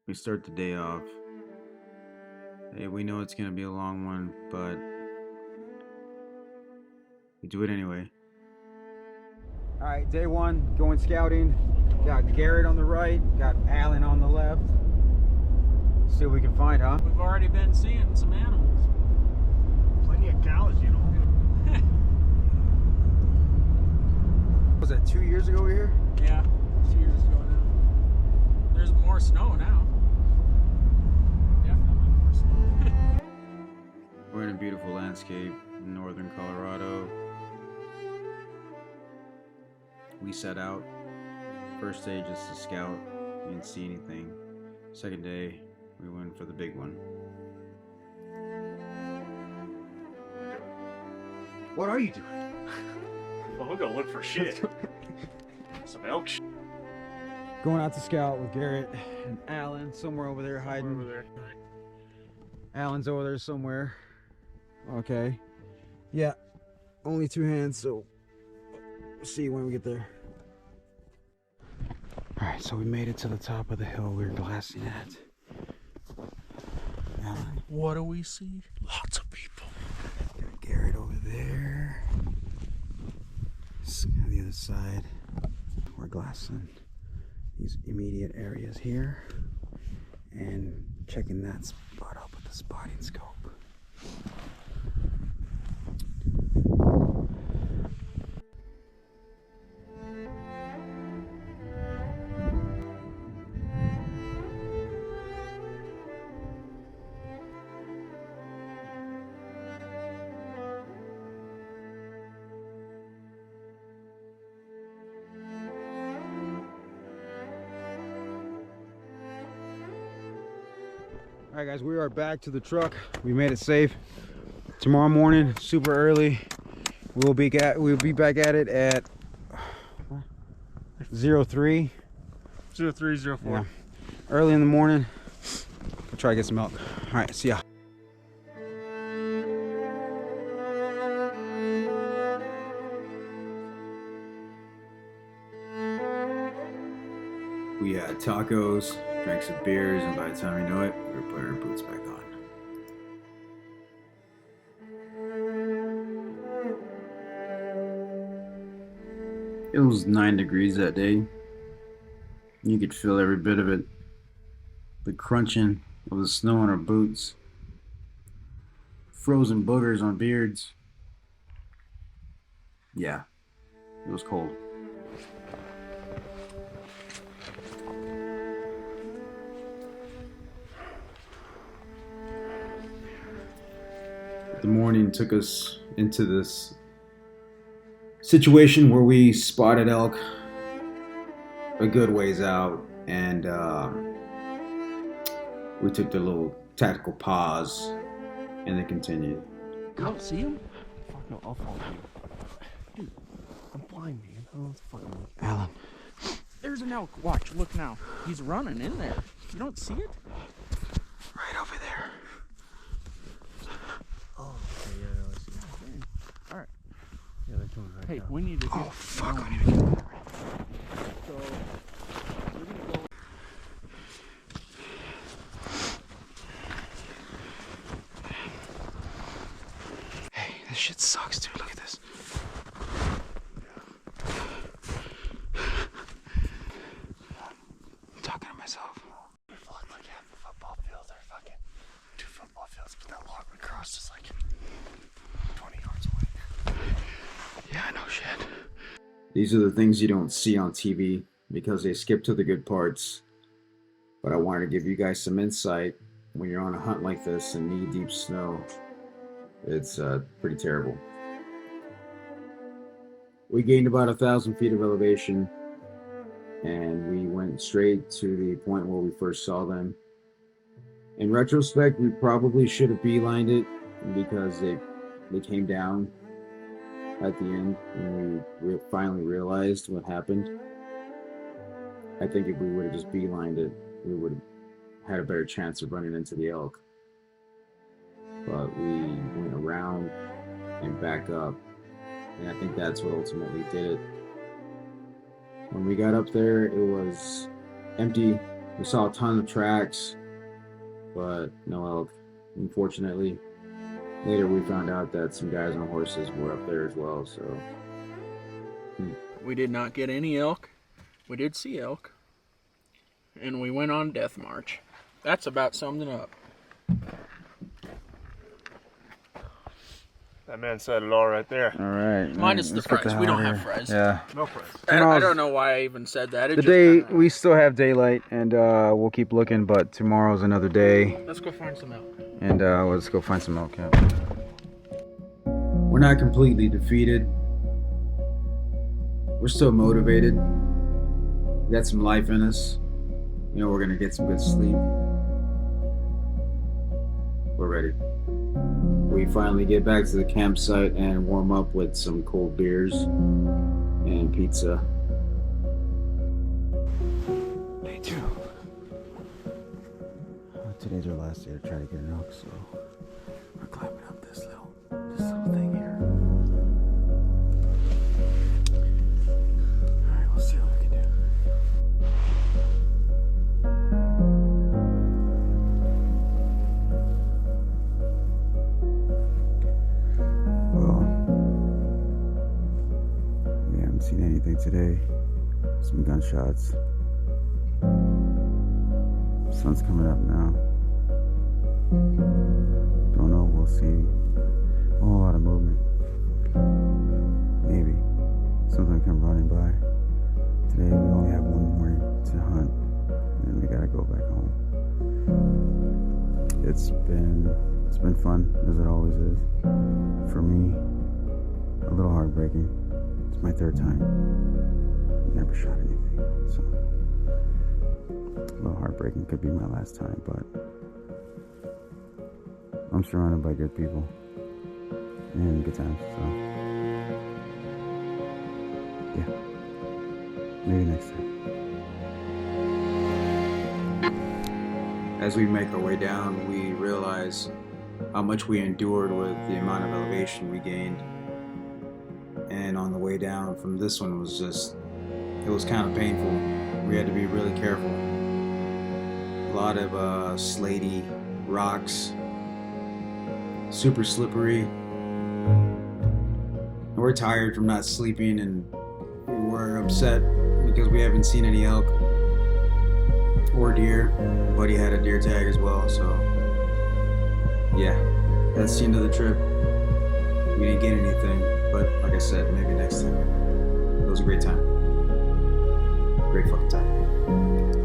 We start the day off. Hey, we know it's gonna be a long one, but we do it anyway. All right, day one, going scouting. Got Garrett on the right, got Alan on the left. See what we can find, huh? We've already been seeing some animals. Plenty of cows, you know. Was that 2 years ago we were here? Yeah, 2 years ago now. There's more snow now. Definitely more snow. We're in a beautiful landscape in northern Colorado. We set out. First day just to scout. We didn't see anything. Second day, we went for the big one. What are you doing? Well, we're gonna look for shit. Some elk shit. Going out to scout with Garrett and Alan somewhere over there hiding. Over there. Alan's over there somewhere. Okay. Yeah. Only two hands, so we'll see when we get there. Alright, so we made it to the top of the hill we were glassing at. Alan. What do we see? Lots of people. Got Garrett over there. On the other side. We're glassing these immediate areas here. And checking that spot out with the spotting scope. Alright guys, we are back to the truck. We made it safe. Tomorrow morning, super early, we'll be back at it at 03. 0304. Yeah. Early in the morning. We'll try to get some milk. Alright, see ya. We had tacos, drank some beers, and by the time we know it, we were putting our boots back on. It was 9 degrees that day. You could feel every bit of it. The crunching of the snow on our boots. Frozen boogers on beards. Yeah, it was cold. The morning took us into this situation where we spotted elk a good ways out, and we took the little tactical pause and then continued. You don't see him? Fuck no, I'll follow you. Dude, I'm blind, man. I don't know what the fuck I'm looking. Alan. There's an elk. Watch, look now. He's running in there. You don't see it? Right over there. Oh, okay, yeah, I see. All right. Yeah, they're coming right Hey, now. we need to. Oh fuck, I need to get that. So we're gonna go. Hey, this shit sucks, dude. Look at this. I'm talking to myself. We flood like half the football field. They're fucking 2 football fields, but that log we crossed is like 20 yards away. Yeah, I know shit. These are the things you don't see on TV because they skip to the good parts. But I wanted to give you guys some insight when you're on a hunt like this in knee-deep snow. It's pretty terrible. We gained about 1,000 feet of elevation, and we went straight to the point where we first saw them. In retrospect, we probably should have beelined it because they came down at the end when we finally realized what happened. I think if we would have just beelined it, we would have had a better chance of running into the elk. But we went around and back up, and I think that's what ultimately did it. When we got up there, it was empty. We saw a ton of tracks, but no elk, unfortunately. Later we found out that some guys on horses were up there as well, so. We did not get any elk. We did see elk. And we went on death march. That's about summed it up. That man said it all right there. All right. Minus the price. We don't have fries. Yeah. No price. I don't know why I even said that. It The just day kinda- we still have daylight, and we'll keep looking. But tomorrow's another day, Let's go find some elk. and let's go find some elk. Yeah. We're not completely defeated. We're still motivated. We got some life in us. You know, we're gonna get some good sleep. We're ready. We finally get back to the campsite and warm up with some cold beers and pizza. Day 2. Today's our last day to try to get an elk, so we're climbing up this little thing here. All right, we'll see what we can do. Well, we haven't seen anything today. Some gunshots. Sun's coming up now. Don't know, we'll see. A whole lot of movement. Maybe something come running by. Today we only have one morning to hunt, and we gotta go back home. It's been fun, as it always is. For me, a little heartbreaking. It's my 3rd time. Never shot anything, so a little heartbreaking. Could be my last time, but I'm surrounded by good people and good times, so yeah, maybe next time. As we make our way down, we realize how much we endured with the amount of elevation we gained. And on the way down from this one was it was kind of painful. We had to be really careful. A lot of slatey rocks, super slippery. And we're tired from not sleeping, and we're upset because we haven't seen any elk or deer. Buddy had a deer tag as well, so yeah, that's the end of the trip. We didn't get anything, but like I said, maybe next time. It was a great time. Great fucking time.